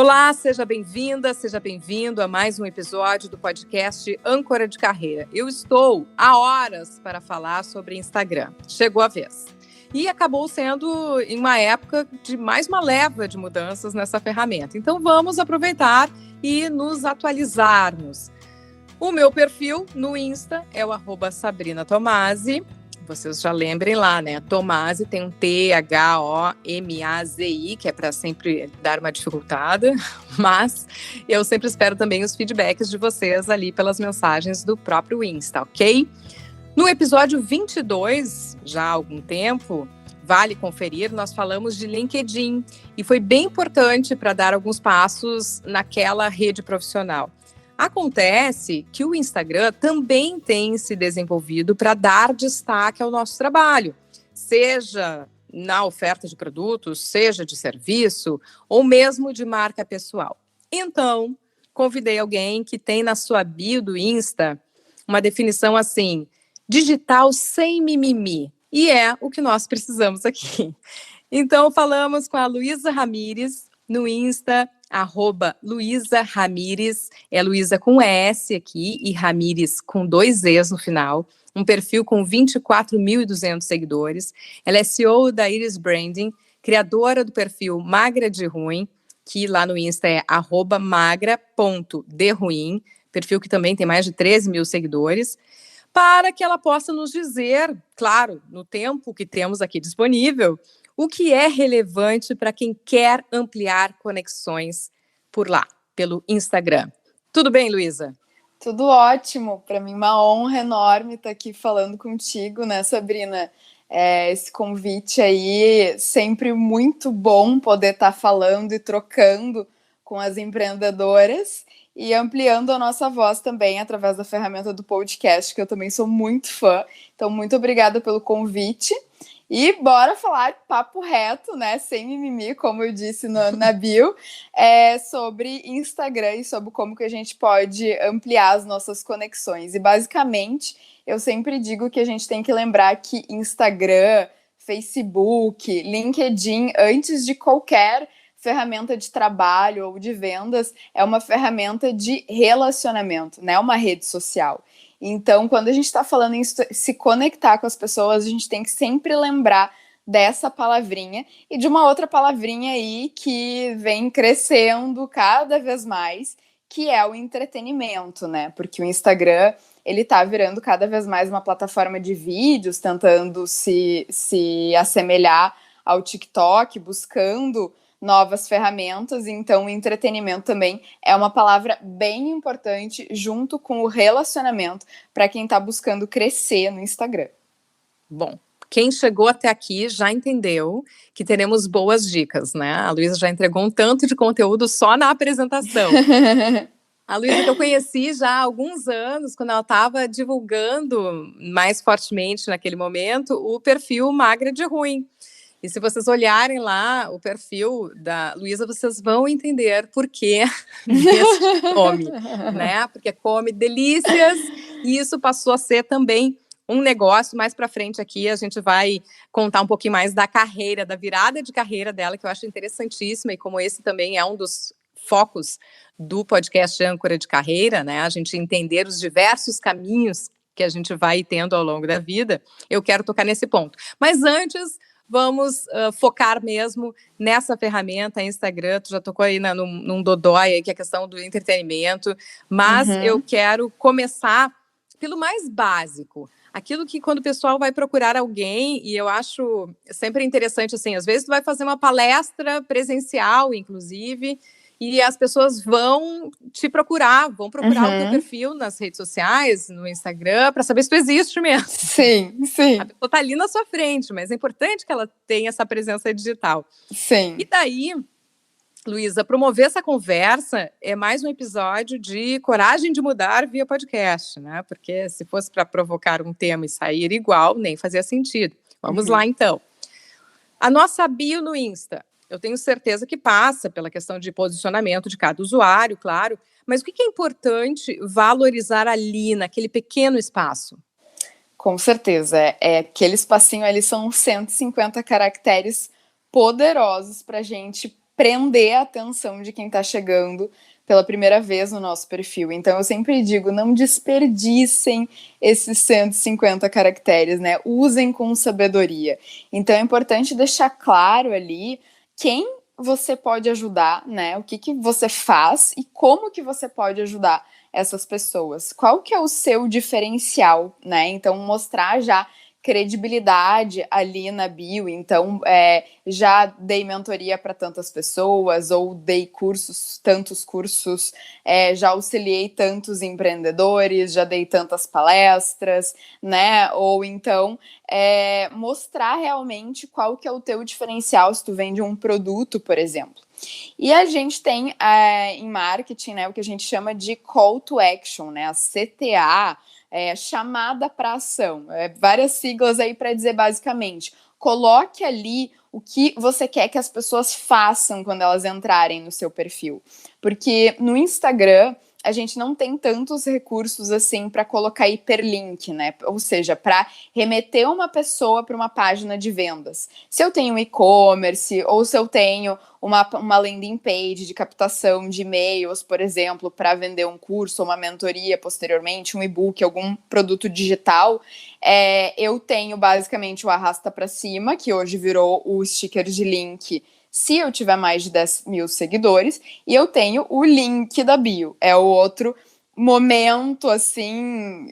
Olá, seja bem-vinda, seja bem-vindo a mais um episódio do podcast Âncora de Carreira. Eu estou há horas para falar sobre Instagram. Chegou a vez. E acabou sendo em uma época de mais uma leva de mudanças nessa ferramenta. Então vamos aproveitar e nos atualizarmos. O meu perfil no Insta é o @SabrinaTomasi. Vocês já lembrem lá, né? Tomasi tem um Thomazi, que é para sempre dar uma dificultada, mas eu sempre espero também os feedbacks de vocês ali pelas mensagens do próprio Insta, ok? No episódio 22, já há algum tempo, vale conferir, nós falamos de LinkedIn e foi bem importante para dar alguns passos naquela rede profissional. Acontece que o Instagram também tem se desenvolvido para dar destaque ao nosso trabalho, seja na oferta de produtos, seja de serviço, ou mesmo de marca pessoal. Então, convidei alguém que tem na sua bio do Insta uma definição assim, digital sem mimimi, e é o que nós precisamos aqui. Então, falamos com a Luísa Ramires no Insta, @Luísa Ramires, é Luísa com S aqui e Ramires com 2 Es no final, um perfil com 24.200 seguidores. Ela é CEO da Iris Branding, criadora do perfil Magra de Ruim, que lá no Insta é @magra.deruim, perfil que também tem mais de 13 mil seguidores, para que ela possa nos dizer, claro, no tempo que temos aqui disponível, o que é relevante para quem quer ampliar conexões por lá, pelo Instagram. Tudo bem, Luísa? Tudo ótimo. Para mim, uma honra enorme estar aqui falando contigo, né, Sabrina? Esse convite aí, sempre muito bom poder estar falando e trocando com as empreendedoras e ampliando a nossa voz também através da ferramenta do podcast, que eu também sou muito fã. Então, muito obrigada pelo convite. E bora falar papo reto, né, sem mimimi, como eu disse na bio, sobre Instagram e sobre como que a gente pode ampliar as nossas conexões. E basicamente, eu sempre digo que a gente tem que lembrar que Instagram, Facebook, LinkedIn, antes de qualquer ferramenta de trabalho ou de vendas, é uma ferramenta de relacionamento, né, uma rede social. Então, quando a gente está falando em se conectar com as pessoas, a gente tem que sempre lembrar dessa palavrinha e de uma outra palavrinha aí que vem crescendo cada vez mais, que é o entretenimento, né? Porque o Instagram, ele tá virando cada vez mais uma plataforma de vídeos, tentando se assemelhar ao TikTok, buscando novas ferramentas, então o entretenimento também é uma palavra bem importante junto com o relacionamento para quem está buscando crescer no Instagram. Bom, quem chegou até aqui já entendeu que teremos boas dicas, né? A Luísa já entregou um tanto de conteúdo só na apresentação. A Luísa que eu conheci já há alguns anos, quando ela estava divulgando mais fortemente naquele momento o perfil Magra de Ruim. E se vocês olharem lá o perfil da Luísa, vocês vão entender por que desse nome, né? Porque come delícias e isso passou a ser também um negócio. Mais para frente aqui a gente vai contar um pouquinho mais da carreira, da virada de carreira dela, que eu acho interessantíssima e como esse também é um dos focos do podcast Âncora de Carreira, né? A gente entender os diversos caminhos que a gente vai tendo ao longo da vida. Eu quero tocar nesse ponto. Mas antes, vamos focar mesmo nessa ferramenta, Instagram. Tu já tocou aí num dodói, aí, que é a questão do entretenimento, mas eu quero começar pelo mais básico. Aquilo que quando o pessoal vai procurar alguém, e eu acho sempre interessante, assim, às vezes tu vai fazer uma palestra presencial, inclusive, e as pessoas vão te procurar, vão procurar o teu perfil nas redes sociais, no Instagram, para saber se tu existe mesmo. Sim, sim. A pessoa está ali na sua frente, mas é importante que ela tenha essa presença digital. Sim. E daí, Luísa, promover essa conversa é mais um episódio de Coragem de Mudar via podcast, né? Porque se fosse para provocar um tema e sair igual, nem fazia sentido. Vamos lá, então. A nossa bio no Insta, eu tenho certeza que passa pela questão de posicionamento de cada usuário, claro, mas o que é importante valorizar ali, naquele pequeno espaço? Com certeza, aquele espacinho ali são 150 caracteres poderosos para a gente prender a atenção de quem está chegando pela primeira vez no nosso perfil. Então, eu sempre digo, não desperdicem esses 150 caracteres, né? Usem com sabedoria. Então, é importante deixar claro ali quem você pode ajudar, né? O que você faz e como que você pode ajudar essas pessoas. Qual que é o seu diferencial, né? Então, mostrar já credibilidade ali na bio. Então, já dei mentoria para tantas pessoas, ou dei tantos cursos, já auxiliei tantos empreendedores, já dei tantas palestras, né? Ou então, mostrar realmente qual que é o teu diferencial se tu vende um produto, por exemplo. E a gente tem em marketing, né, o que a gente chama de call to action, né, a CTA, chamada para ação, várias siglas aí para dizer basicamente, coloque ali o que você quer que as pessoas façam quando elas entrarem no seu perfil, porque no Instagram a gente não tem tantos recursos assim para colocar hiperlink, né? Ou seja, para remeter uma pessoa para uma página de vendas. Se eu tenho um e-commerce ou se eu tenho uma landing page de captação de e-mails, por exemplo, para vender um curso ou uma mentoria posteriormente, um e-book, algum produto digital, eu tenho basicamente o arrasta para cima, que hoje virou o sticker de link se eu tiver mais de 10 mil seguidores, e eu tenho o link da bio, é o outro momento, assim,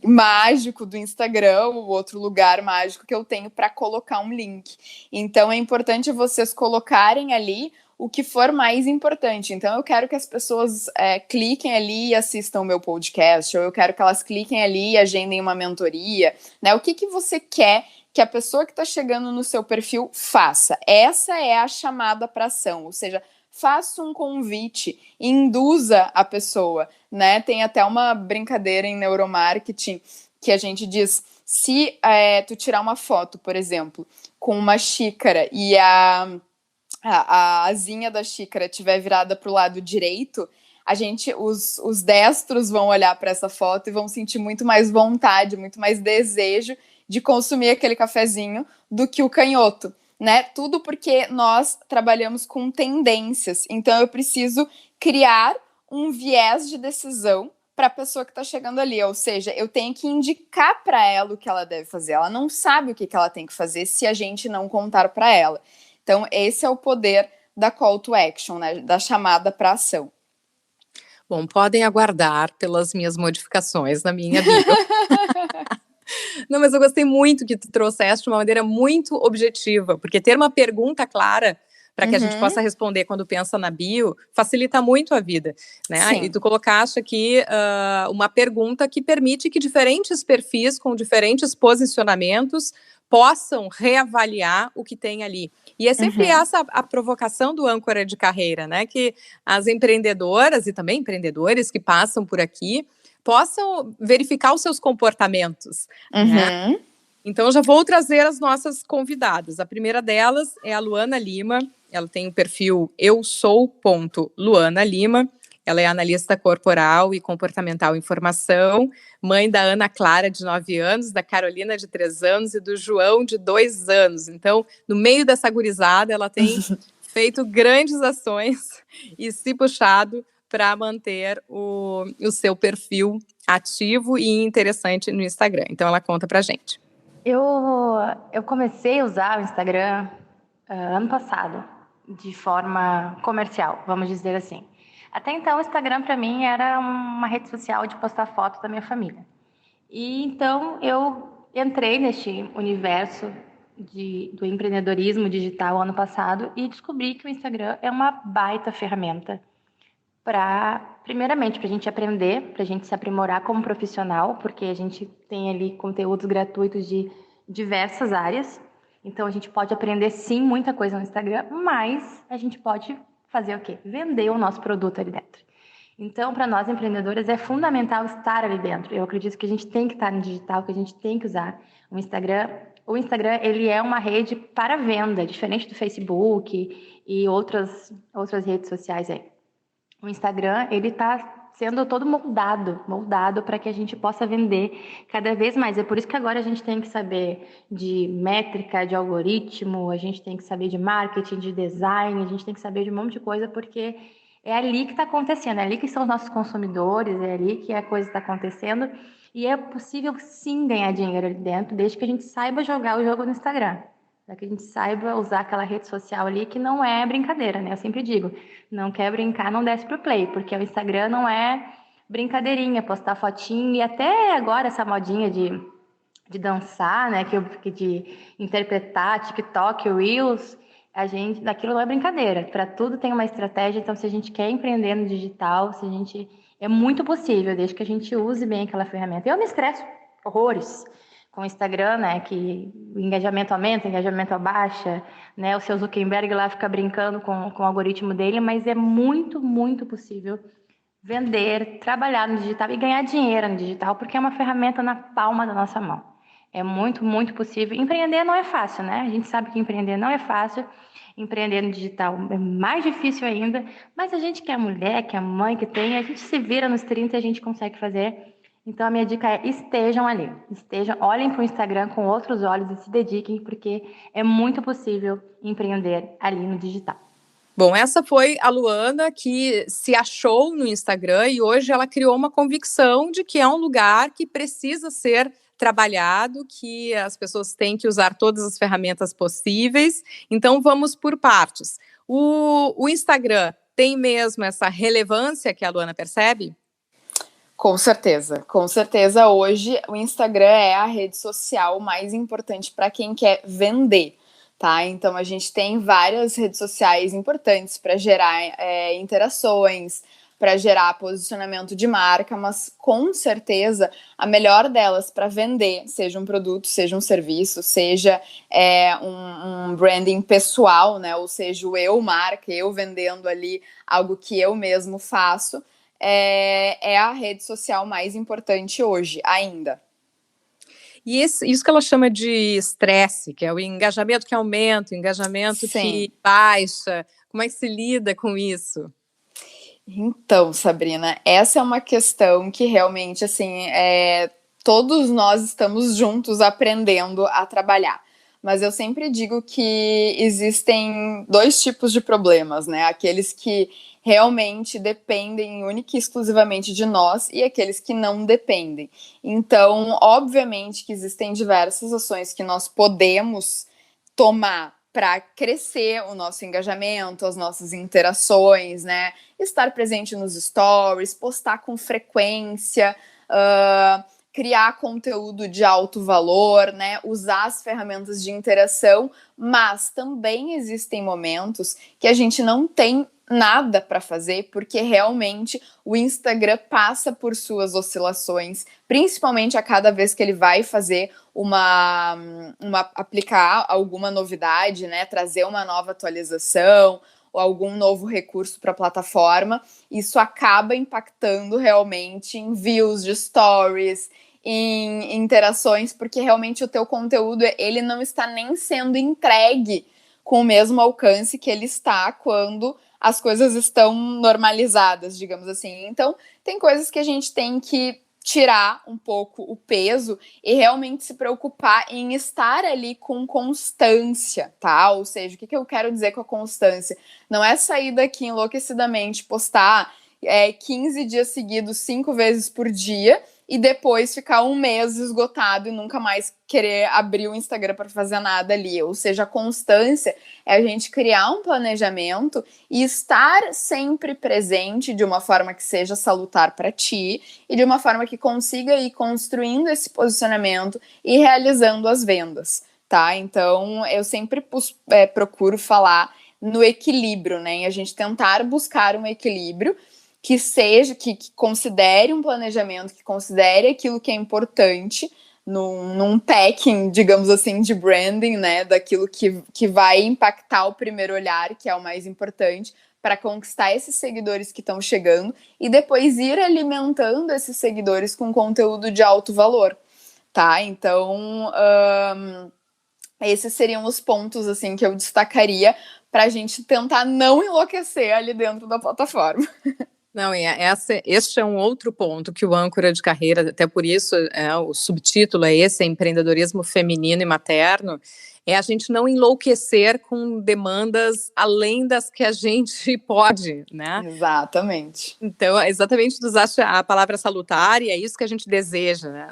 mágico do Instagram, o outro lugar mágico que eu tenho para colocar um link. Então, é importante vocês colocarem ali o que for mais importante. Então, eu quero que as pessoas cliquem ali e assistam o meu podcast, ou eu quero que elas cliquem ali e agendem uma mentoria, né? O que você quer que a pessoa que está chegando no seu perfil faça? Essa é a chamada para ação, ou seja, faça um convite, induza a pessoa, né? Tem até uma brincadeira em neuromarketing que a gente diz, se tu tirar uma foto, por exemplo, com uma xícara e a asinha da xícara estiver virada para o lado direito, os destros vão olhar para essa foto e vão sentir muito mais vontade, muito mais desejo de consumir aquele cafezinho do que o canhoto, né? Tudo porque nós trabalhamos com tendências. Então, eu preciso criar um viés de decisão para a pessoa que está chegando ali. Ou seja, eu tenho que indicar para ela o que ela deve fazer. Ela não sabe o que ela tem que fazer se a gente não contar para ela. Então, esse é o poder da call to action, né? Da chamada para ação. Bom, podem aguardar pelas minhas modificações na minha bio. Não, mas eu gostei muito que tu trouxeste de uma maneira muito objetiva, porque ter uma pergunta clara para que a gente possa responder quando pensa na bio, facilita muito a vida, né? Sim. E tu colocaste aqui uma pergunta que permite que diferentes perfis com diferentes posicionamentos possam reavaliar o que tem ali. E é sempre essa a provocação do âncora de carreira, né? Que as empreendedoras e também empreendedores que passam por aqui possam verificar os seus comportamentos, né? Então, já vou trazer as nossas convidadas. A primeira delas é a Luana Lima. Ela tem o perfil eusou.luanalima. Ela é analista corporal e comportamental em formação, mãe da Ana Clara, de 9 anos, da Carolina, de 3 anos, e do João, de 2 anos. Então, no meio dessa gurizada, ela tem feito grandes ações e se puxado para manter o seu perfil ativo e interessante no Instagram. Então, ela conta para a gente. Eu comecei a usar o Instagram ano passado, de forma comercial, vamos dizer assim. Até então, o Instagram para mim era uma rede social de postar fotos da minha família. E então eu entrei neste universo do empreendedorismo digital ano passado e descobri que o Instagram é uma baita ferramenta primeiramente, para a gente aprender, para a gente se aprimorar como profissional, porque a gente tem ali conteúdos gratuitos de diversas áreas. Então, a gente pode aprender, sim, muita coisa no Instagram, mas a gente pode fazer o quê? Vender o nosso produto ali dentro. Então, para nós empreendedoras, é fundamental estar ali dentro. Eu acredito que a gente tem que estar no digital, que a gente tem que usar o Instagram. O Instagram, ele é uma rede para venda, diferente do Facebook e outras redes sociais aí. O Instagram, ele está sendo todo moldado para que a gente possa vender cada vez mais. É por isso que agora a gente tem que saber de métrica, de algoritmo, a gente tem que saber de marketing, de design, a gente tem que saber de um monte de coisa, porque é ali que está acontecendo, é ali que são os nossos consumidores, é ali que a coisa está acontecendo, e é possível sim ganhar dinheiro ali dentro, desde que a gente saiba jogar o jogo no Instagram. Para que a gente saiba usar aquela rede social ali que não é brincadeira, né? Eu sempre digo, não quer brincar, não desce pro play, porque o Instagram não é brincadeirinha, postar fotinho, e até agora essa modinha de dançar, né? De interpretar TikTok, Reels, daquilo não é brincadeira. Para tudo tem uma estratégia, então se a gente quer empreender no digital, é muito possível, desde que a gente use bem aquela ferramenta. Eu me estresso horrores com o Instagram, né, que o engajamento aumenta, o engajamento abaixa, né, o seu Zuckerberg lá fica brincando com o algoritmo dele, mas é muito, muito possível vender, trabalhar no digital e ganhar dinheiro no digital, porque é uma ferramenta na palma da nossa mão. É muito, muito possível. Empreender não é fácil, né? A gente sabe que empreender não é fácil, empreender no digital é mais difícil ainda, mas a gente que é mulher, que é mãe, que tem, a gente se vira nos 30 e a gente consegue fazer. Então, a minha dica é estejam ali, olhem para o Instagram com outros olhos e se dediquem, porque é muito possível empreender ali no digital. Bom, essa foi a Luana que se achou no Instagram e hoje ela criou uma convicção de que é um lugar que precisa ser trabalhado, que as pessoas têm que usar todas as ferramentas possíveis. Então, vamos por partes. O Instagram tem mesmo essa relevância que a Luana percebe? Com certeza, com certeza. Hoje o Instagram é a rede social mais importante para quem quer vender, tá? Então a gente tem várias redes sociais importantes para gerar interações, para gerar posicionamento de marca, mas com certeza a melhor delas para vender, seja um produto, seja um serviço, seja um branding pessoal, né? Ou seja, o eu marca, eu vendendo ali algo que eu mesmo faço. É a rede social mais importante hoje, ainda. E isso que ela chama de estresse, que é o engajamento que aumenta, o engajamento Sim. que baixa, como é que se lida com isso? Então, Sabrina, essa é uma questão que realmente, assim, todos nós estamos juntos aprendendo a trabalhar. Mas eu sempre digo que existem dois tipos de problemas, né? Aqueles que realmente dependem única e exclusivamente de nós e aqueles que não dependem. Então, obviamente que existem diversas ações que nós podemos tomar para crescer o nosso engajamento, as nossas interações, né? Estar presente nos stories, postar com frequência, criar conteúdo de alto valor, né? Usar as ferramentas de interação, mas também existem momentos que a gente não tem nada para fazer, porque realmente o Instagram passa por suas oscilações, principalmente a cada vez que ele vai fazer aplicar alguma novidade, né? Trazer uma nova atualização ou algum novo recurso para a plataforma, isso acaba impactando realmente em views de stories, em interações, porque realmente o teu conteúdo ele não está nem sendo entregue com o mesmo alcance que ele está quando as coisas estão normalizadas, digamos assim. Então, tem coisas que a gente tem que tirar um pouco o peso e realmente se preocupar em estar ali com constância, tá? Ou seja, o que eu quero dizer com a constância? Não é sair daqui enlouquecidamente, postar 15 dias seguidos, 5 vezes por dia, e depois ficar um mês esgotado e nunca mais querer abrir o Instagram para fazer nada ali. Ou seja, a constância é a gente criar um planejamento e estar sempre presente de uma forma que seja salutar para ti e de uma forma que consiga ir construindo esse posicionamento e realizando as vendas, tá? Então, eu sempre procuro falar no equilíbrio, né? E a gente tentar buscar um equilíbrio que seja, que considere um planejamento, que considere aquilo que é importante num packing, digamos assim, de branding, né, daquilo que vai impactar o primeiro olhar, que é o mais importante, para conquistar esses seguidores que estão chegando e depois ir alimentando esses seguidores com conteúdo de alto valor, tá? Então, esses seriam os pontos, assim, que eu destacaria para a gente tentar não enlouquecer ali dentro da plataforma. Não, este é um outro ponto que o âncora de carreira, até por isso o subtítulo é esse, é empreendedorismo feminino e materno, é a gente não enlouquecer com demandas além das que a gente pode, né? Exatamente. Então, exatamente, tu usaste a palavra salutar e é isso que a gente deseja, né?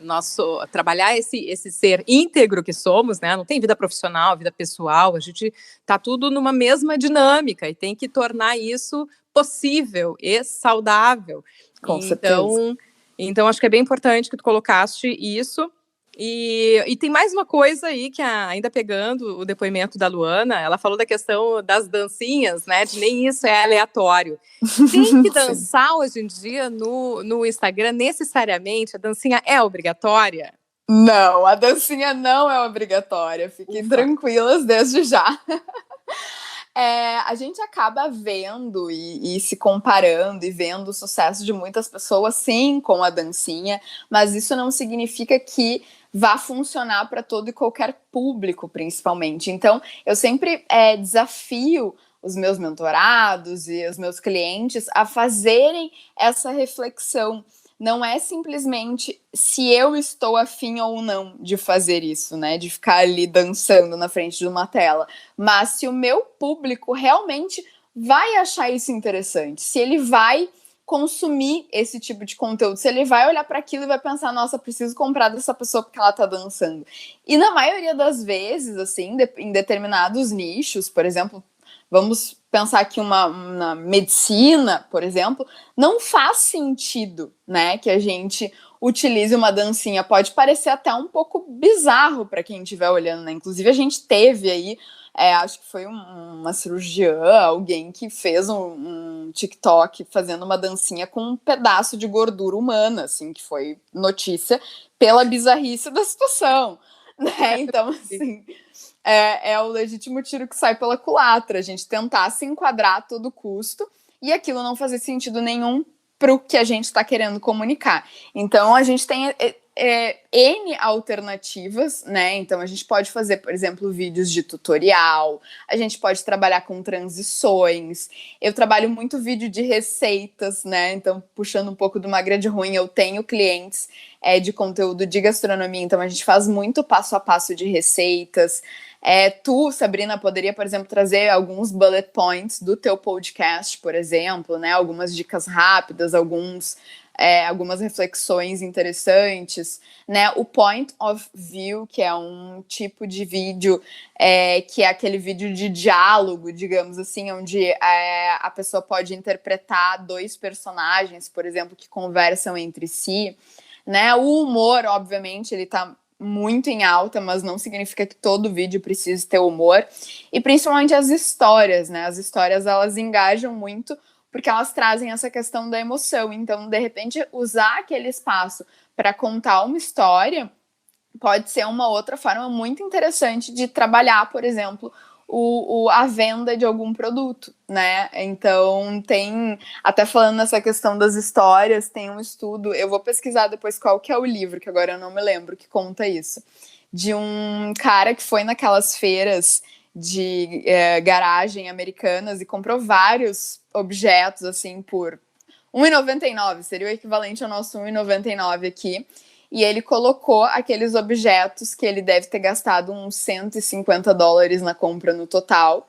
Trabalhar esse ser íntegro que somos, né? Não tem vida profissional, vida pessoal, a gente tá tudo numa mesma dinâmica e tem que tornar isso possível e saudável. Com certeza. Então, acho que é bem importante que tu colocaste isso. E tem mais uma coisa aí que, ainda pegando o depoimento da Luana, ela falou da questão das dancinhas, né? De nem isso é aleatório. Tem que dançar hoje em dia no Instagram, necessariamente? A dancinha é obrigatória? Não, a dancinha não é obrigatória. Fiquem tranquilas desde já. A gente acaba vendo e se comparando e vendo o sucesso de muitas pessoas, sim, com a dancinha, mas isso não significa que vá funcionar para todo e qualquer público, principalmente. Então, eu sempre desafio os meus mentorados e os meus clientes a fazerem essa reflexão. Não é simplesmente se eu estou afim ou não de fazer isso, né? De ficar ali dançando na frente de uma tela. Mas se o meu público realmente vai achar isso interessante, se ele vai consumir esse tipo de conteúdo, se ele vai olhar para aquilo e vai pensar, nossa, preciso comprar dessa pessoa porque ela tá dançando. E na maioria das vezes, assim, em determinados nichos, por exemplo, vamos pensar aqui uma medicina, por exemplo, não faz sentido, né, que a gente utilize uma dancinha. Pode parecer até um pouco bizarro para quem estiver olhando, né? Inclusive, a gente teve aí, acho que foi uma cirurgiã, alguém que fez um TikTok fazendo uma dancinha com um pedaço de gordura humana, assim, que foi notícia pela bizarrice da situação, né? Então, assim... É o legítimo tiro que sai pela culatra, a gente tentar se enquadrar a todo custo e aquilo não fazer sentido nenhum para o que a gente está querendo comunicar. Então, a gente tem N alternativas, né? Então, a gente pode fazer, por exemplo, vídeos de tutorial, a gente pode trabalhar com transições, eu trabalho muito vídeo de receitas, né? Então, puxando um pouco do Magra de Ruim, eu tenho clientes de conteúdo de gastronomia, então a gente faz muito passo a passo de receitas. Tu, Sabrina, poderia, por exemplo, trazer alguns bullet points do teu podcast, por exemplo, né? Algumas dicas rápidas, algumas reflexões interessantes, né? O point of view, que é um tipo de vídeo que é aquele vídeo de diálogo, digamos assim, onde a pessoa pode interpretar dois personagens, por exemplo, que conversam entre si, né? O humor, obviamente, ele tá muito em alta, mas não significa que todo vídeo precise ter humor. E principalmente as histórias, né? As histórias, elas engajam muito porque elas trazem essa questão da emoção. Então, de repente, usar aquele espaço para contar uma história pode ser uma outra forma muito interessante de trabalhar, por exemplo, a venda de algum produto, né? Então, tem, até falando nessa questão das histórias, tem um estudo, eu vou pesquisar depois qual que é o livro, que agora eu não me lembro, que conta isso, de um cara que foi naquelas feiras de garagem americanas e comprou vários objetos, assim, por R$1,99, seria o equivalente ao nosso R$1,99 aqui, e ele colocou aqueles objetos que ele deve ter gastado uns $150 na compra no total,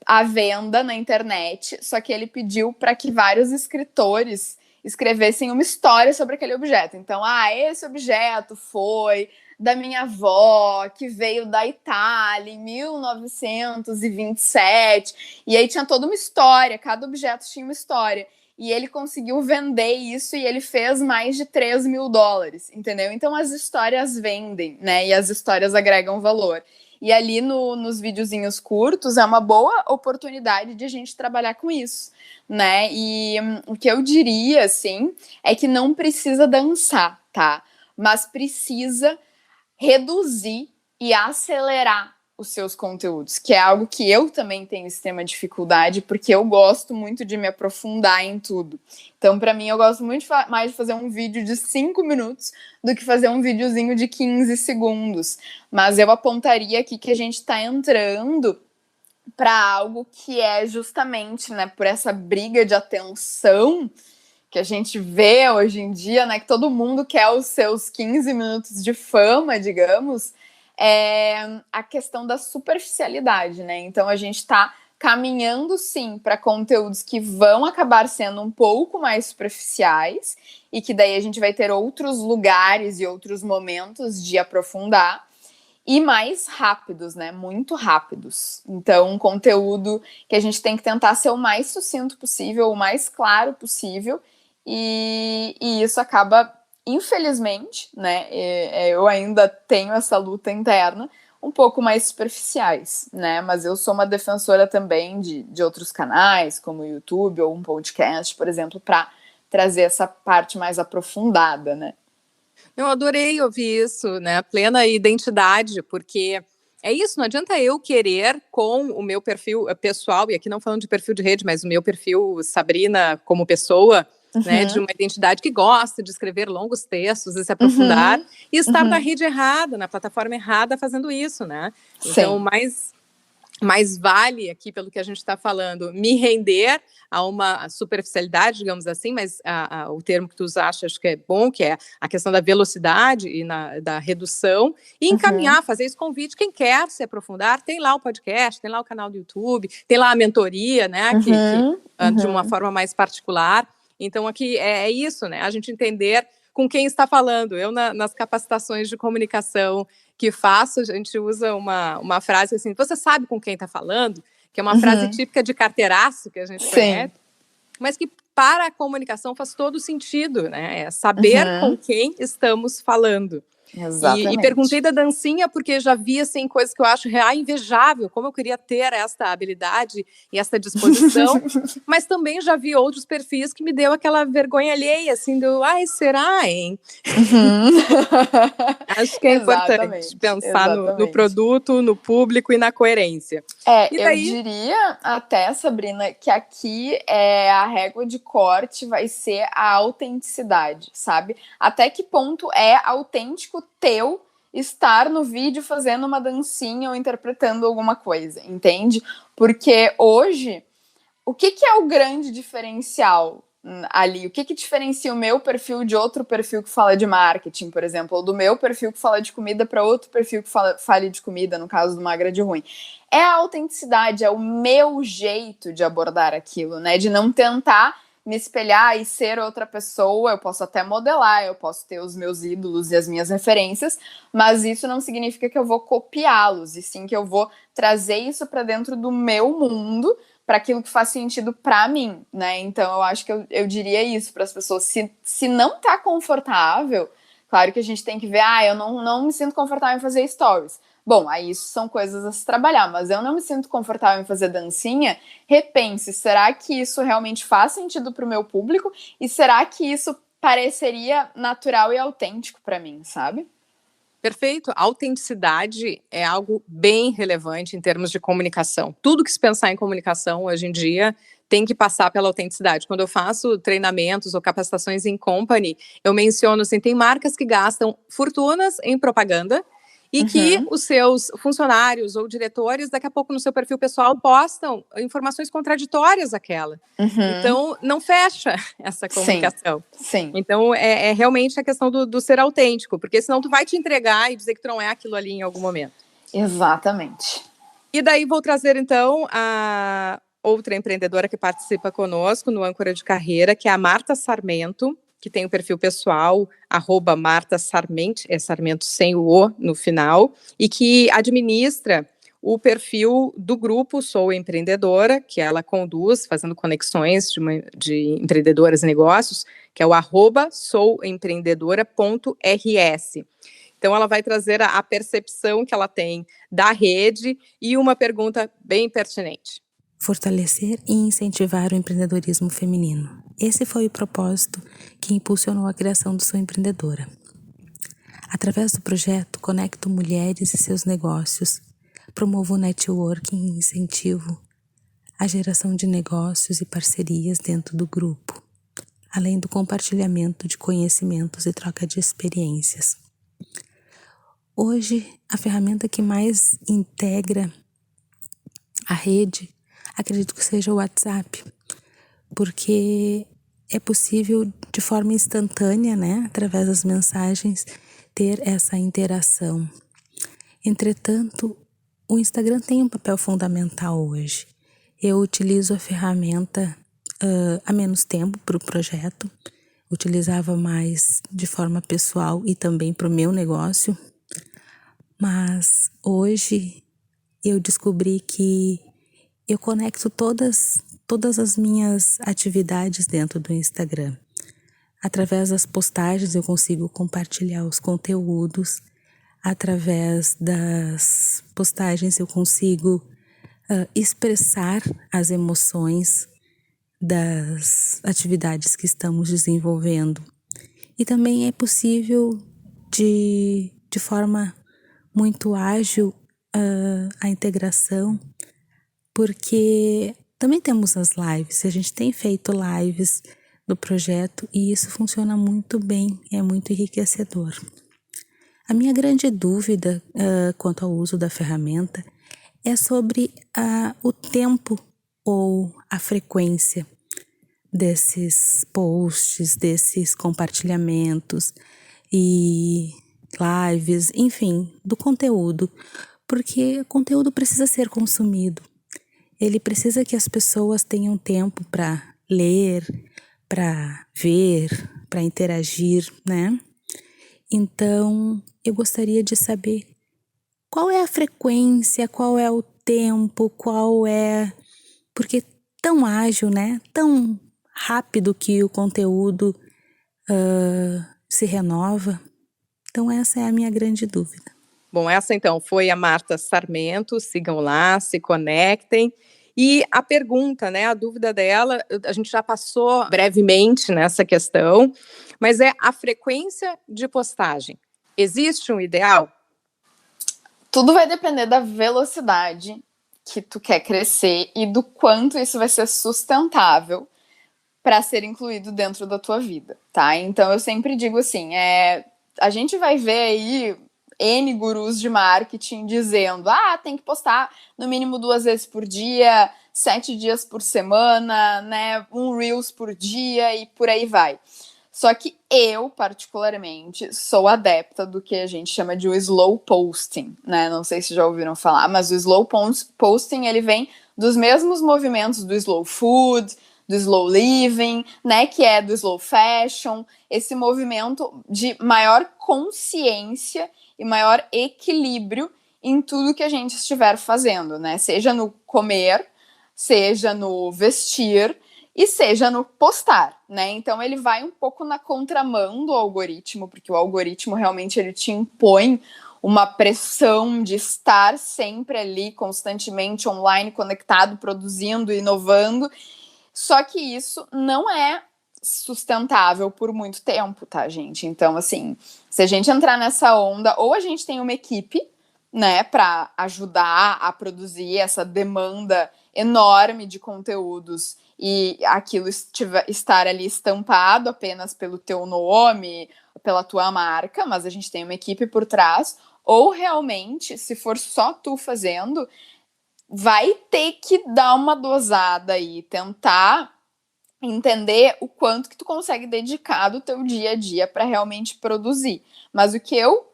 à venda na internet, só que ele pediu para que vários escritores escrevessem uma história sobre aquele objeto. Então, esse objeto foi da minha avó, que veio da Itália em 1927, e aí tinha toda uma história, cada objeto tinha uma história. E ele conseguiu vender isso e ele fez mais de $3 mil, entendeu? Então as histórias vendem, né? E as histórias agregam valor. E ali nos videozinhos curtos é uma boa oportunidade de a gente trabalhar com isso, né? E o que eu diria, assim, é que não precisa dançar, tá? Mas precisa reduzir e acelerar os seus conteúdos, que é algo que eu também tenho extrema dificuldade, porque eu gosto muito de me aprofundar em tudo. Então, para mim, eu gosto muito mais de fazer um vídeo de 5 minutos do que fazer um videozinho de 15 segundos. Mas eu apontaria aqui que a gente está entrando algo que é justamente, né, por essa briga de atenção que a gente vê hoje em dia, né, que todo mundo quer os seus 15 minutos de fama, digamos, é a questão da superficialidade, né? Então a gente está caminhando sim para conteúdos que vão acabar sendo um pouco mais superficiais e que daí a gente vai ter outros lugares e outros momentos de aprofundar e mais rápidos, né? Muito rápidos. Então, um conteúdo que a gente tem que tentar ser o mais sucinto possível, o mais claro possível, e isso acaba, infelizmente, né? Eu ainda tenho essa luta interna, um pouco mais superficiais, né? Mas eu sou uma defensora também de outros canais, como o YouTube ou um podcast, por exemplo, para trazer essa parte mais aprofundada, né? Eu adorei ouvir isso, né? Plena identidade, porque é isso, não adianta eu querer com o meu perfil pessoal, e aqui não falando de perfil de rede, mas o meu perfil Sabrina como pessoa, né, de uma identidade que gosta de escrever longos textos e se aprofundar, e estar na rede errada, na plataforma errada fazendo isso, né? Então, mais vale aqui, pelo que a gente está falando, me render a uma superficialidade, digamos assim, mas o termo que tu usaste acho que é bom, que é a questão da velocidade e da redução, e encaminhar, fazer esse convite. Quem quer se aprofundar, tem lá o podcast, tem lá o canal do YouTube, tem lá a mentoria, né, de uma forma mais particular. Então, aqui é isso, né, a gente entender com quem está falando. Eu, nas capacitações de comunicação que faço, a gente usa uma frase assim, você sabe com quem está falando? Que é uma frase típica de carteiraço, que a gente conhece, mas que para a comunicação faz todo sentido, né? É saber com quem estamos falando. E perguntei da dancinha porque já vi assim, coisas que eu acho invejável, como eu queria ter esta habilidade e esta disposição, mas também já vi outros perfis que me deu aquela vergonha alheia, assim, será, hein? Acho que é importante pensar no produto, no público e na coerência. E daí... Eu diria até, Sabrina, que aqui a régua de corte vai ser a autenticidade, sabe? Até que ponto é autêntico teu estar no vídeo fazendo uma dancinha ou interpretando alguma coisa, entende? Porque hoje, o que é o grande diferencial ali? O que diferencia o meu perfil de outro perfil que fala de marketing, por exemplo, ou do meu perfil que fala de comida para outro perfil que fale de comida, no caso do Magra de Ruim? É a autenticidade, é o meu jeito de abordar aquilo, né? De não tentar me espelhar e ser outra pessoa. Eu posso até modelar, eu posso ter os meus ídolos e as minhas referências, mas isso não significa que eu vou copiá-los, e sim que eu vou trazer isso para dentro do meu mundo, para aquilo que faz sentido para mim, né? Então eu acho que eu diria isso para as pessoas. Se não tá confortável, claro que a gente tem que ver, eu não me sinto confortável em fazer stories. Bom, aí isso são coisas a se trabalhar, mas eu não me sinto confortável em fazer dancinha. Repense, será que isso realmente faz sentido para o meu público? E será que isso pareceria natural e autêntico para mim, sabe? Perfeito. A autenticidade é algo bem relevante em termos de comunicação. Tudo que se pensar em comunicação hoje em dia tem que passar pela autenticidade. Quando eu faço treinamentos ou capacitações em company, eu menciono assim, tem marcas que gastam fortunas em propaganda e que os seus funcionários ou diretores, daqui a pouco no seu perfil pessoal, postam informações contraditórias àquela. Então, não fecha essa comunicação. Sim. Então, é realmente a questão do ser autêntico, porque senão tu vai te entregar e dizer que tu não é aquilo ali em algum momento. Exatamente. E daí vou trazer, então, a outra empreendedora que participa conosco no Âncora de Carreira, que é a Marta Sarmento, que tem o perfil pessoal, @MartaSarmente, é Sarmento sem o O no final, e que administra o perfil do grupo Sou Empreendedora, que ela conduz, fazendo conexões de empreendedoras e negócios, que é o @souempreendedora.rs. Então, ela vai trazer a percepção que ela tem da rede e uma pergunta bem pertinente. Fortalecer e incentivar o empreendedorismo feminino. Esse foi o propósito que impulsionou a criação do Sou Empreendedora. Através do projeto, conecto mulheres e seus negócios, promovo o networking e incentivo a geração de negócios e parcerias dentro do grupo, além do compartilhamento de conhecimentos e troca de experiências. Hoje, a ferramenta que mais integra a rede, acredito que seja o WhatsApp, porque é possível de forma instantânea, né, através das mensagens, ter essa interação. Entretanto, o Instagram tem um papel fundamental hoje. Eu utilizo a ferramenta há menos tempo para o projeto, utilizava mais de forma pessoal e também para o meu negócio, mas hoje eu descobri que eu conecto todas as minhas atividades dentro do Instagram. Através das postagens eu consigo compartilhar os conteúdos, através das postagens eu consigo expressar as emoções das atividades que estamos desenvolvendo. E também é possível de forma muito ágil a integração, porque também temos as lives, a gente tem feito lives no projeto e isso funciona muito bem, é muito enriquecedor. A minha grande dúvida quanto ao uso da ferramenta é sobre o tempo ou a frequência desses posts, desses compartilhamentos e lives, enfim, do conteúdo, porque o conteúdo precisa ser consumido. Ele precisa que as pessoas tenham tempo para ler, para ver, para interagir, né? Então, eu gostaria de saber qual é a frequência, qual é o tempo, porque é tão ágil, né? Tão rápido que o conteúdo se renova. Então, essa é a minha grande dúvida. Bom, essa então foi a Marta Sarmento, sigam lá, se conectem. E a pergunta, né, a dúvida dela, a gente já passou brevemente nessa questão, mas é a frequência de postagem. Existe um ideal? Tudo vai depender da velocidade que tu quer crescer e do quanto isso vai ser sustentável para ser incluído dentro da tua vida, tá? Então eu sempre digo assim, a gente vai ver aí N gurus de marketing dizendo, tem que postar no mínimo 2 vezes por dia, 7 dias por semana, né, 1 Reels por dia e por aí vai. Só que eu, particularmente, sou adepta do que a gente chama de o slow posting, né? Não sei se já ouviram falar, mas o slow posting, ele vem dos mesmos movimentos do slow food, do slow living, né? Que é do slow fashion, esse movimento de maior consciência e maior equilíbrio em tudo que a gente estiver fazendo, né? Seja no comer, seja no vestir, e seja no postar, né? Então ele vai um pouco na contramão do algoritmo, porque o algoritmo realmente ele te impõe uma pressão de estar sempre ali, constantemente online, conectado, produzindo, inovando. Só que isso não é sustentável por muito tempo, tá, gente? Então, assim, se a gente entrar nessa onda, ou a gente tem uma equipe, né, para ajudar a produzir essa demanda enorme de conteúdos e aquilo estar ali estampado apenas pelo teu nome, pela tua marca, mas a gente tem uma equipe por trás, ou realmente, se for só tu fazendo, vai ter que dar uma dosada e tentar entender o quanto que tu consegue dedicar do teu dia a dia para realmente produzir. Mas o que eu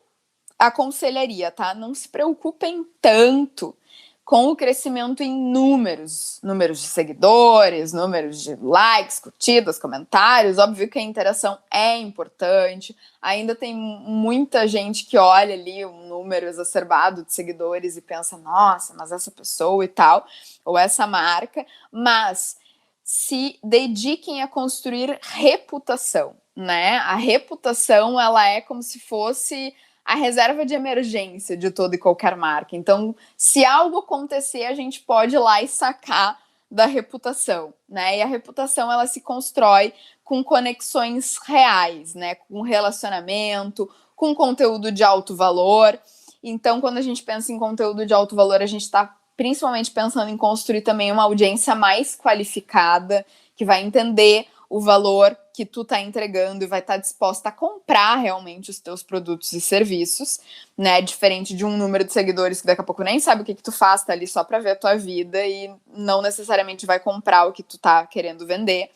aconselharia, tá? Não se preocupem tanto com o crescimento em números de seguidores, números de likes, curtidas, comentários. Óbvio que a interação é importante. Ainda tem muita gente que olha ali um número exacerbado de seguidores e pensa, nossa, mas essa pessoa e tal, ou essa marca. Mas se dediquem a construir reputação, né? A reputação, ela é como se fosse a reserva de emergência de toda e qualquer marca. Então, se algo acontecer, a gente pode ir lá e sacar da reputação, né? E a reputação, ela se constrói com conexões reais, né? Com relacionamento, com conteúdo de alto valor. Então, quando a gente pensa em conteúdo de alto valor, a gente está principalmente pensando em construir também uma audiência mais qualificada, que vai entender o valor que tu tá entregando e vai estar disposta a comprar realmente os teus produtos e serviços, né? Diferente de um número de seguidores que daqui a pouco nem sabe o que tu faz, tá ali só pra ver a tua vida e não necessariamente vai comprar o que tu tá querendo vender.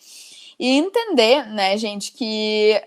E entender, né, gente, que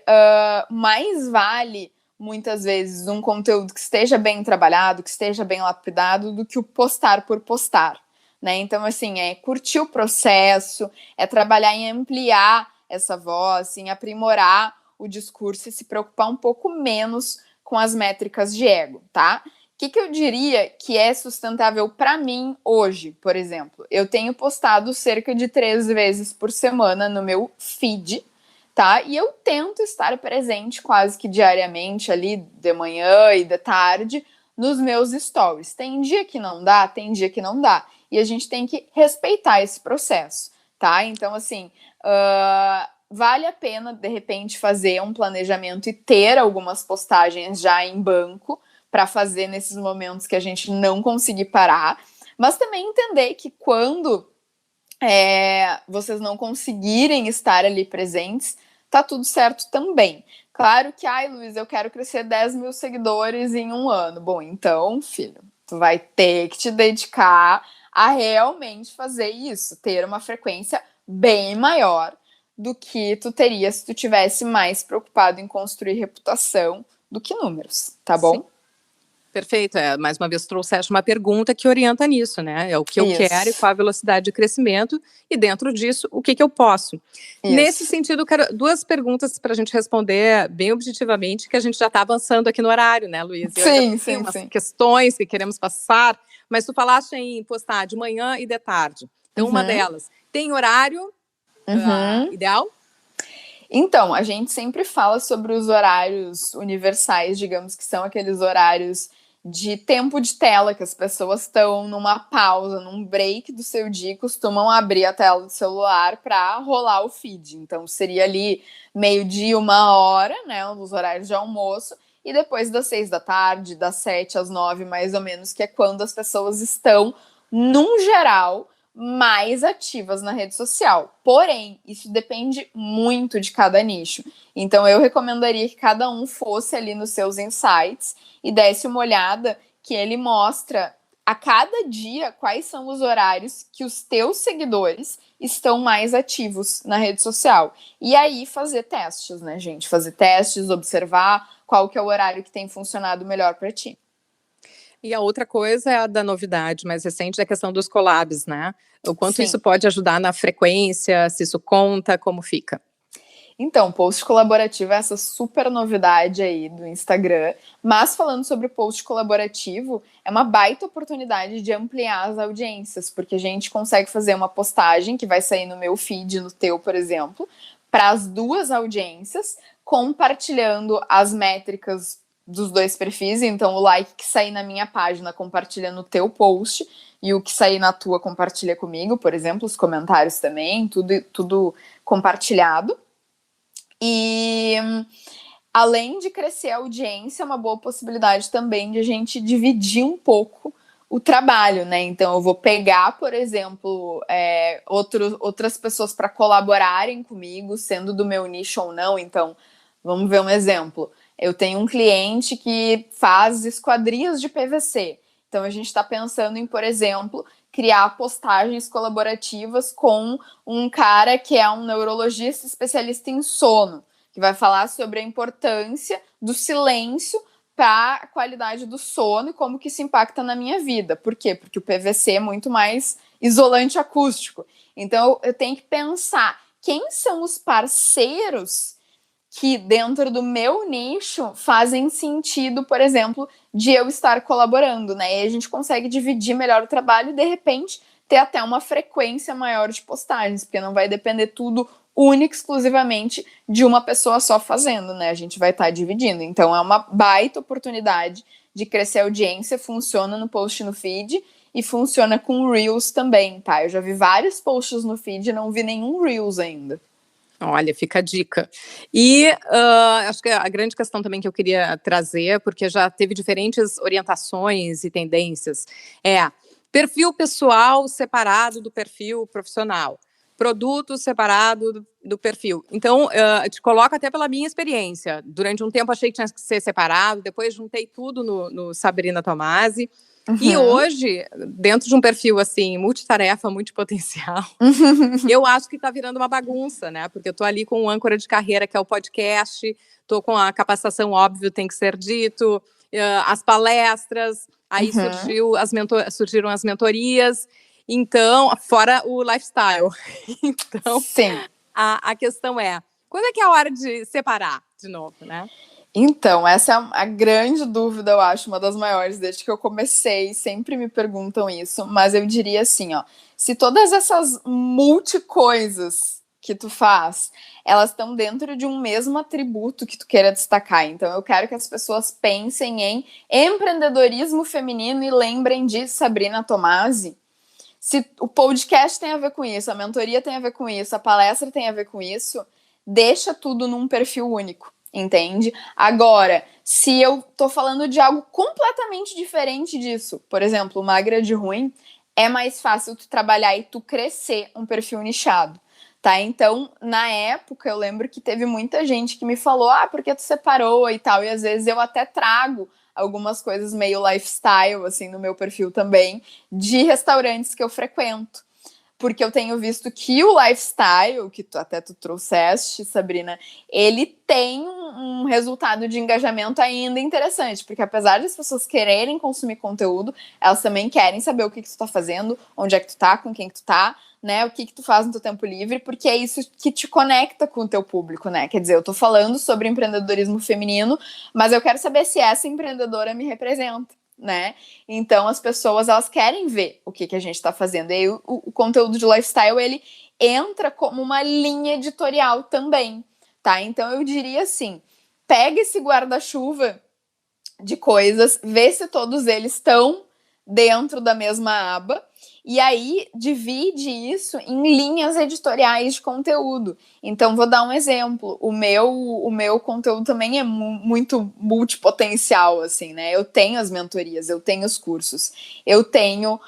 mais vale, muitas vezes, um conteúdo que esteja bem trabalhado, que esteja bem lapidado, do que o postar por postar, né? Então, assim, é curtir o processo, é trabalhar em ampliar essa voz, em aprimorar o discurso e se preocupar um pouco menos com as métricas de ego, tá? O que eu diria que é sustentável para mim hoje, por exemplo? Eu tenho postado cerca de 3 vezes por semana no meu feed, tá? E eu tento estar presente quase que diariamente ali, de manhã e de tarde, nos meus stories. Tem dia que não dá, tem dia que não dá. E a gente tem que respeitar esse processo, tá? Então, assim, vale a pena, de repente, fazer um planejamento e ter algumas postagens já em banco, para fazer nesses momentos que a gente não conseguir parar, mas também entender que quando vocês não conseguirem estar ali presentes, tá tudo certo também. Claro que, Luiz, eu quero crescer 10 mil seguidores em um ano. Bom, então, filho, tu vai ter que te dedicar a realmente fazer isso, ter uma frequência bem maior do que tu teria se tu tivesse mais preocupado em construir reputação do que números, tá bom? Sim. Perfeito, mais uma vez trouxeste uma pergunta que orienta nisso, né? É o que eu quero e qual a velocidade de crescimento, e dentro disso, o que eu posso. Nesse sentido, quero 2 perguntas para a gente responder bem objetivamente, que a gente já está avançando aqui no horário, né, Luiz? Sim. Umas questões que queremos passar, mas tu falaste em postar de manhã e de tarde. Então, uma delas, tem horário ideal? Então, a gente sempre fala sobre os horários universais, digamos que são aqueles horários de tempo de tela, que as pessoas estão numa pausa, num break do seu dia e costumam abrir a tela do celular para rolar o feed. Então, seria ali meio-dia, 1h, né, os horários de almoço, e depois das 6 da tarde, das 7 às 9, mais ou menos, que é quando as pessoas estão, num geral, mais ativas na rede social. Porém, isso depende muito de cada nicho. Então, eu recomendaria que cada um fosse ali nos seus insights e desse uma olhada, que ele mostra a cada dia quais são os horários que os teus seguidores estão mais ativos na rede social. E aí fazer testes, né, gente? Fazer testes, observar qual que é o horário que tem funcionado melhor para ti. E a outra coisa é a da novidade mais recente, a questão dos collabs, né? O quanto isso pode ajudar na frequência, se isso conta, como fica? Então, post colaborativo é essa super novidade aí do Instagram, mas falando sobre post colaborativo, é uma baita oportunidade de ampliar as audiências, porque a gente consegue fazer uma postagem que vai sair no meu feed, no teu, por exemplo, para as 2 audiências, compartilhando as métricas dos 2 perfis. Então, o like que sair na minha página compartilha no teu post, e o que sair na tua compartilha comigo, por exemplo, os comentários também, tudo compartilhado. E além de crescer a audiência, é uma boa possibilidade também de a gente dividir um pouco o trabalho, né? Então eu vou pegar, por exemplo, outras pessoas para colaborarem comigo, sendo do meu nicho ou não. Então, vamos ver um exemplo. Eu tenho um cliente que faz esquadrias de PVC. Então a gente está pensando em, por exemplo, criar postagens colaborativas com um cara que é um neurologista especialista em sono, que vai falar sobre a importância do silêncio para a qualidade do sono e como que isso impacta na minha vida. Por quê? Porque o PVC é muito mais isolante acústico. Então eu tenho que pensar quem são os parceiros que dentro do meu nicho fazem sentido, por exemplo, de eu estar colaborando, né? E a gente consegue dividir melhor o trabalho e, de repente, ter até uma frequência maior de postagens, porque não vai depender tudo única e exclusivamente de uma pessoa só fazendo, né? A gente vai estar dividindo. Então, é uma baita oportunidade de crescer a audiência, funciona no post no feed e funciona com Reels também, tá? Eu já vi vários posts no feed e não vi nenhum Reels ainda. Olha, fica a dica. E acho que a grande questão também que eu queria trazer, porque já teve diferentes orientações e tendências, perfil pessoal separado do perfil profissional. produto separado do perfil. Então, eu te coloco até pela minha experiência. Durante um tempo achei que tinha que ser separado, depois juntei tudo no Sabrina Tomasi. E hoje, dentro de um perfil assim, multitarefa, multipotencial, eu acho que está virando uma bagunça, né? Porque eu estou ali com o âncora de carreira, que é o podcast, estou com a capacitação, óbvio, tem que ser dito, as palestras, aí surgiram as mentorias, então, fora o lifestyle. Então, sim. A questão é, quando é que é a hora de separar de novo, né? Então, essa é a grande dúvida, eu acho, uma das maiores, desde que eu comecei, sempre me perguntam isso, mas eu diria assim, ó, se todas essas multi-coisas que tu faz, elas estão dentro de um mesmo atributo que tu queira destacar, então eu quero que as pessoas pensem em empreendedorismo feminino e lembrem de Sabrina Tomasi. Se o podcast tem a ver com isso, a mentoria tem a ver com isso, a palestra tem a ver com isso, deixa tudo num perfil único. Entende? Agora, se eu tô falando de algo completamente diferente disso, por exemplo, magra de ruim, é mais fácil tu trabalhar e tu crescer um perfil nichado, tá? Então, na época, eu lembro que teve muita gente que me falou, porque tu separou e tal, e às vezes eu até trago algumas coisas meio lifestyle, assim, no meu perfil também, de restaurantes que eu frequento. Porque eu tenho visto que o lifestyle, que até tu trouxeste, Sabrina, ele tem um resultado de engajamento ainda interessante, porque apesar das pessoas quererem consumir conteúdo, elas também querem saber o que tu tá fazendo, onde é que tu tá, com quem que tu tá, né, o que tu faz no teu tempo livre, porque é isso que te conecta com o teu público, né, quer dizer, eu tô falando sobre empreendedorismo feminino, mas eu quero saber se essa empreendedora me representa, né? Então as pessoas, elas querem ver o que a gente está fazendo. E aí o conteúdo de lifestyle, ele entra como uma linha editorial também, tá? Então eu diria assim, pega esse guarda-chuva de coisas, vê se todos eles estão dentro da mesma aba, e aí divide isso em linhas editoriais de conteúdo. Então, vou dar um exemplo. O meu conteúdo também é muito multipotencial, assim, né? Eu tenho as mentorias, eu tenho os cursos, eu tenho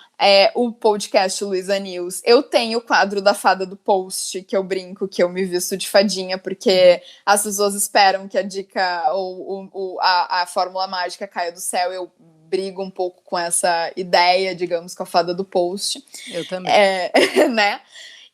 o podcast Luiza News, eu tenho o quadro da Fada do Post, que eu brinco, que eu me visto de fadinha, porque as pessoas esperam que a dica ou a fórmula mágica caia do céu. Eu brigo um pouco com essa ideia, digamos, com a Fada do Post. Eu também. Né?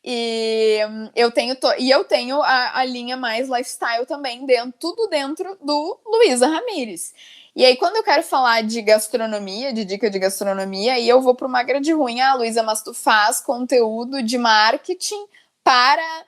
E eu tenho a linha mais lifestyle também, tudo dentro do Luiza Ramires. E aí, quando eu quero falar de gastronomia, de dica de gastronomia, aí eu vou pro Magra de Ruim. Luísa, mas tu faz conteúdo de marketing para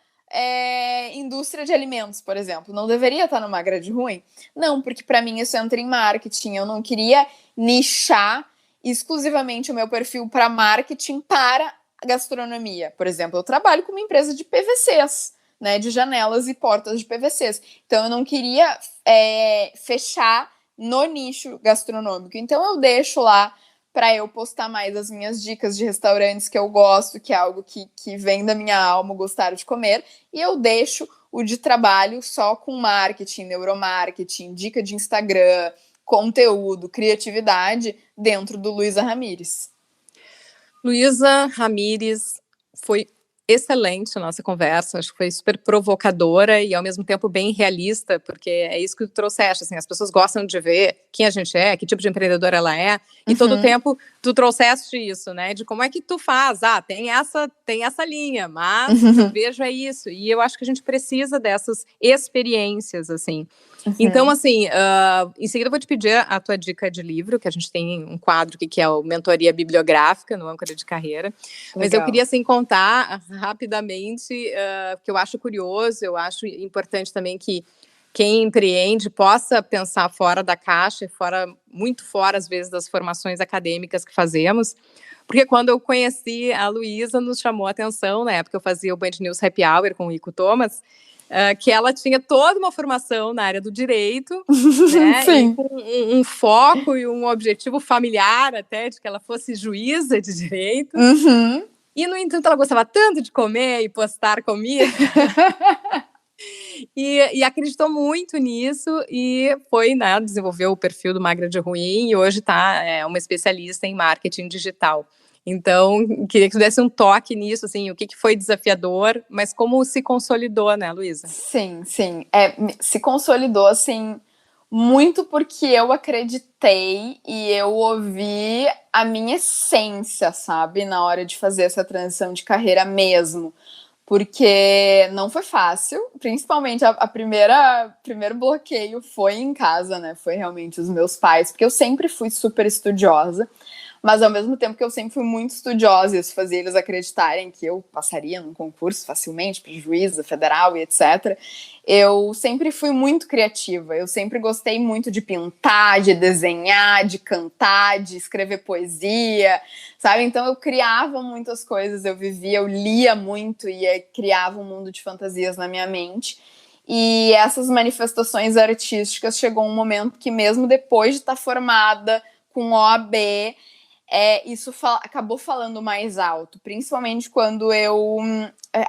indústria de alimentos, por exemplo. Não deveria estar no Magra de Ruim? Não, porque para mim isso entra em marketing. Eu não queria nichar exclusivamente o meu perfil para marketing para gastronomia. Por exemplo, eu trabalho com uma empresa de PVCs, né, de janelas e portas de PVCs. Então eu não queria fechar no nicho gastronômico. Então eu deixo lá para eu postar mais as minhas dicas de restaurantes que eu gosto, que é algo que vem da minha alma, gostar de comer, e eu deixo o de trabalho só com marketing, neuromarketing, dica de Instagram, conteúdo, criatividade dentro do Luiza Ramires. Luiza Ramires, foi excelente a nossa conversa, acho que foi super provocadora e ao mesmo tempo bem realista, porque é isso que tu trouxeste, assim, as pessoas gostam de ver quem a gente é, que tipo de empreendedora ela é, e todo o tempo tu trouxeste isso, né, de como é que tu faz, tem essa linha, mas o que eu vejo é isso, e eu acho que a gente precisa dessas experiências, assim. Então, assim, em seguida eu vou te pedir a tua dica de livro, que a gente tem um quadro aqui que é o Mentoria Bibliográfica, no Âncora de Carreira. Legal. Mas eu queria, assim, contar rapidamente, que eu acho curioso, eu acho importante também que quem empreende possa pensar fora da caixa, muito fora, às vezes, das formações acadêmicas que fazemos. Porque quando eu conheci a Luísa, nos chamou a atenção, na época eu fazia o Band News Happy Hour com o Ico Thomas, que ela tinha toda uma formação na área do direito, né? Sim. E com um foco e um objetivo familiar até, de que ela fosse juíza de direito. E, no entanto, ela gostava tanto de comer e postar comida. E acreditou muito nisso e foi, né, desenvolveu o perfil do Magra de Ruim e hoje está uma especialista em marketing digital. Então, queria que tu desse um toque nisso, assim, o que foi desafiador, mas como se consolidou, né, Luísa? Sim. Se consolidou, assim, muito porque eu acreditei e eu ouvi a minha essência, sabe? Na hora de fazer essa transição de carreira mesmo. Porque não foi fácil, principalmente primeiro bloqueio foi em casa, né? Foi realmente os meus pais, porque eu sempre fui super estudiosa, mas ao mesmo tempo que eu sempre fui muito estudiosa, e isso fazia eles acreditarem que eu passaria num concurso facilmente para juíza federal e etc. Eu sempre fui muito criativa, eu sempre gostei muito de pintar, de desenhar, de cantar, de escrever poesia, sabe? Então eu criava muitas coisas, eu vivia, eu lia muito e criava um mundo de fantasias na minha mente. E essas manifestações artísticas chegou um momento que mesmo depois de estar formada com OAB, isso acabou falando mais alto, principalmente quando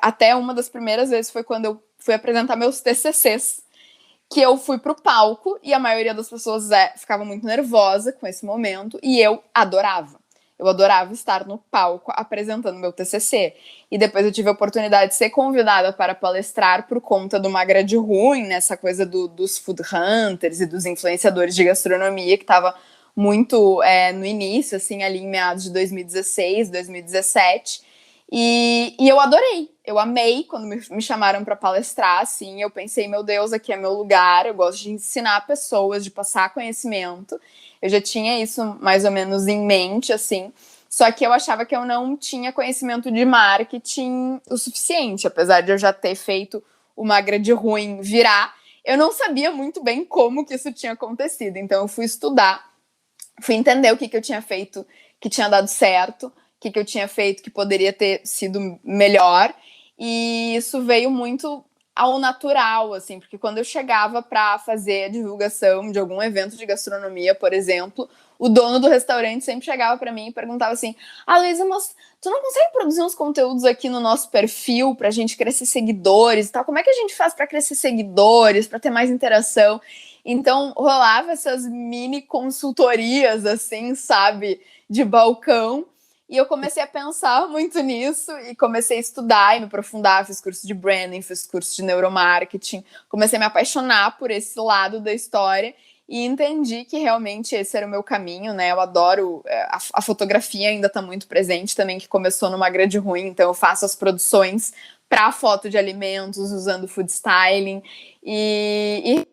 até uma das primeiras vezes foi quando eu fui apresentar meus TCCs, que eu fui pro palco e a maioria das pessoas ficava muito nervosa com esse momento e eu adorava. Eu adorava estar no palco apresentando meu TCC. E depois eu tive a oportunidade de ser convidada para palestrar por conta de uma grade ruim, nessa coisa dos food hunters e dos influenciadores de gastronomia, que estava muito no início, assim, ali em meados de 2016, 2017. E eu adorei, eu amei quando me chamaram para palestrar, assim, eu pensei, meu Deus, aqui é meu lugar, eu gosto de ensinar pessoas, de passar conhecimento, eu já tinha isso mais ou menos em mente, assim, só que eu achava que eu não tinha conhecimento de marketing o suficiente, apesar de eu já ter feito uma grade ruim virar, eu não sabia muito bem como que isso tinha acontecido, então eu fui estudar, fui entender o que eu tinha feito que tinha dado certo, o que eu tinha feito que poderia ter sido melhor, e isso veio muito ao natural, assim, porque quando eu chegava para fazer a divulgação de algum evento de gastronomia, por exemplo, o dono do restaurante sempre chegava para mim e perguntava assim: Luísa, mas tu não consegue produzir uns conteúdos aqui no nosso perfil pra gente crescer seguidores e tal? Como é que a gente faz para crescer seguidores, para ter mais interação? Então, rolava essas mini consultorias, assim, sabe, de balcão. E eu comecei a pensar muito nisso e comecei a estudar e me aprofundar. Fiz curso de branding, fiz curso de neuromarketing. Comecei a me apaixonar por esse lado da história e entendi que realmente esse era o meu caminho, né? Eu adoro... A fotografia ainda está muito presente também, que começou numa grade ruim. Então, eu faço as produções para foto de alimentos, usando food styling. E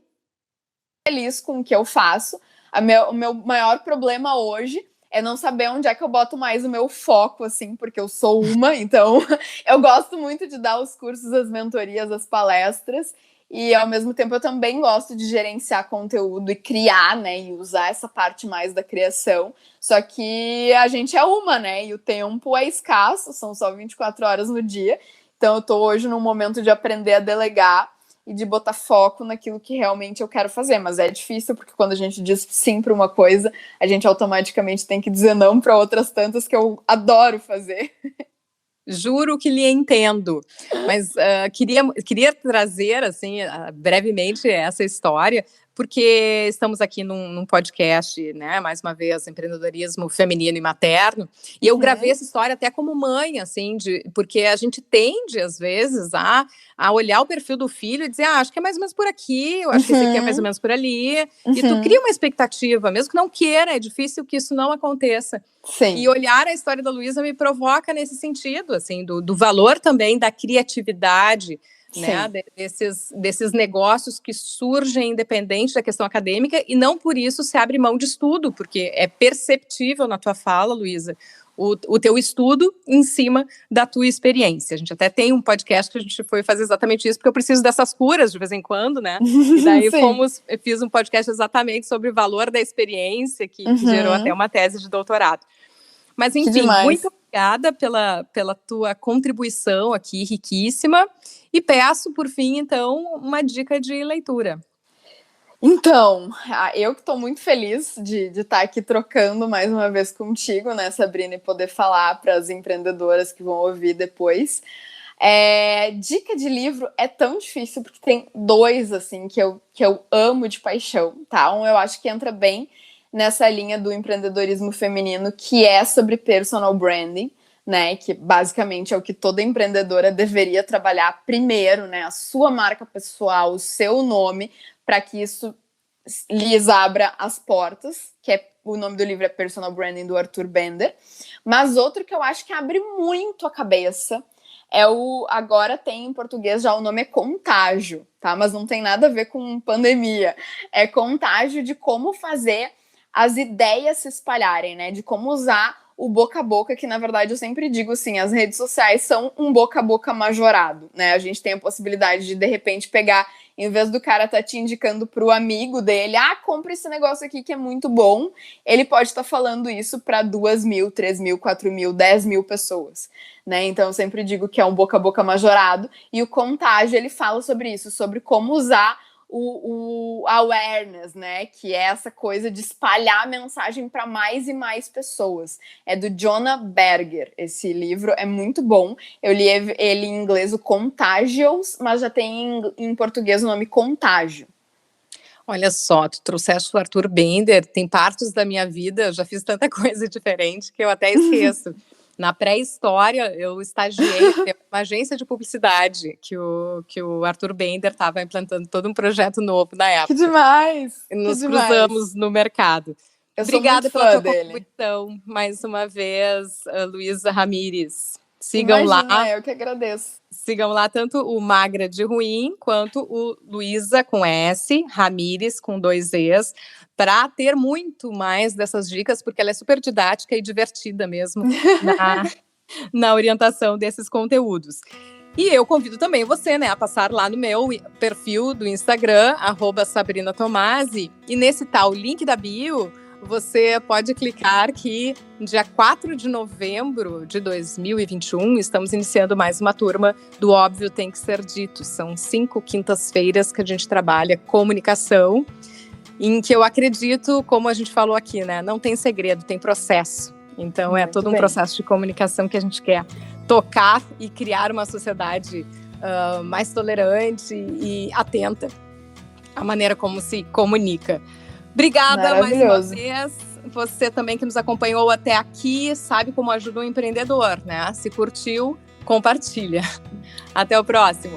feliz com o que eu faço. O meu maior problema hoje é não saber onde é que eu boto mais o meu foco, assim, porque eu sou então eu gosto muito de dar os cursos, as mentorias, as palestras, e ao mesmo tempo eu também gosto de gerenciar conteúdo e criar, né, e usar essa parte mais da criação, só que a gente é né, e o tempo é escasso, são só 24 horas no dia, então eu tô hoje num momento de aprender a delegar e de botar foco naquilo que realmente eu quero fazer, mas é difícil porque quando a gente diz sim para uma coisa, a gente automaticamente tem que dizer não para outras tantas que eu adoro fazer. Juro que lhe entendo, mas queria trazer, assim, brevemente essa história, porque estamos aqui num podcast, né, mais uma vez, empreendedorismo feminino e materno, e eu gravei essa história até como mãe, assim, porque a gente tende, às vezes, a olhar o perfil do filho e dizer, acho que é mais ou menos por aqui, eu acho que esse aqui é mais ou menos por ali, e tu cria uma expectativa, mesmo que não queira, é difícil que isso não aconteça. Sim. E olhar a história da Luísa me provoca nesse sentido, assim, do valor também da criatividade, né, desses negócios que surgem independente da questão acadêmica e não por isso se abre mão de estudo, porque é perceptível na tua fala, Luísa, o teu estudo em cima da tua experiência. A gente até tem um podcast que a gente foi fazer exatamente isso, porque eu preciso dessas curas de vez em quando, né? E daí fiz um podcast exatamente sobre o valor da experiência, que gerou até uma tese de doutorado. Mas, enfim, muito obrigada pela tua contribuição aqui, riquíssima. E peço, por fim, então, uma dica de leitura. Então, eu que estou muito feliz de estar aqui trocando mais uma vez contigo, né, Sabrina, e poder falar para as empreendedoras que vão ouvir depois. Dica de livro é tão difícil, porque tem dois, assim, que eu amo de paixão, tá? Um eu acho que entra bem nessa linha do empreendedorismo feminino, que é sobre personal branding, né, que basicamente é o que toda empreendedora deveria trabalhar primeiro, né, a sua marca pessoal, o seu nome, para que isso lhes abra as portas, que é o nome do livro é Personal Branding, do Arthur Bender. Mas outro que eu acho que abre muito a cabeça é agora tem em português já o nome é Contágio, tá? Mas não tem nada a ver com pandemia. É Contágio, de como fazer as ideias se espalharem, né? De como usar o boca a boca, que na verdade eu sempre digo assim, as redes sociais são um boca a boca majorado, né? A gente tem a possibilidade de repente pegar, em vez do cara tá te indicando pro amigo dele, compra esse negócio aqui que é muito bom, ele pode estar falando isso para 2.000, 3.000, 4.000, 10.000 pessoas, né? Então eu sempre digo que é um boca a boca majorado, e o Contágio, ele fala sobre isso, sobre como usar o awareness, né, que é essa coisa de espalhar a mensagem para mais e mais pessoas. É do Jonah Berger, esse livro é muito bom. Eu li ele em inglês, o Contagious, mas já tem em português o nome Contágio. Olha só, tu trouxeste o Arthur Bender, tem partes da minha vida, eu já fiz tanta coisa diferente que eu até esqueço. Na pré-história, eu estagiei em uma agência de publicidade que o Arthur Bender estava implantando todo um projeto novo na época. Que demais! Nos cruzamos no mercado. Obrigada pela tua contribuição, mais uma vez, Luísa Ramires. Sigam lá. Eu que agradeço. Sigam lá tanto o Magra de Ruim quanto o Luísa com S, Ramires com 2 Es, para ter muito mais dessas dicas, porque ela é super didática e divertida mesmo na orientação desses conteúdos. E eu convido também você, né, a passar lá no meu perfil do Instagram, @SabrinaTomasi, e nesse tal link da bio, você pode clicar que dia 4 de novembro de 2021 estamos iniciando mais uma turma do Óbvio Tem Que Ser Dito. São 5 quintas-feiras que a gente trabalha comunicação, em que eu acredito, como a gente falou aqui, né, não tem segredo, tem processo. Então é todo um processo de comunicação que a gente quer tocar e criar uma sociedade mais tolerante e atenta à maneira como se comunica. Obrigada mais uma vez. Você também que nos acompanhou até aqui, sabe como ajuda um empreendedor, né? Se curtiu, compartilha. Até o próximo.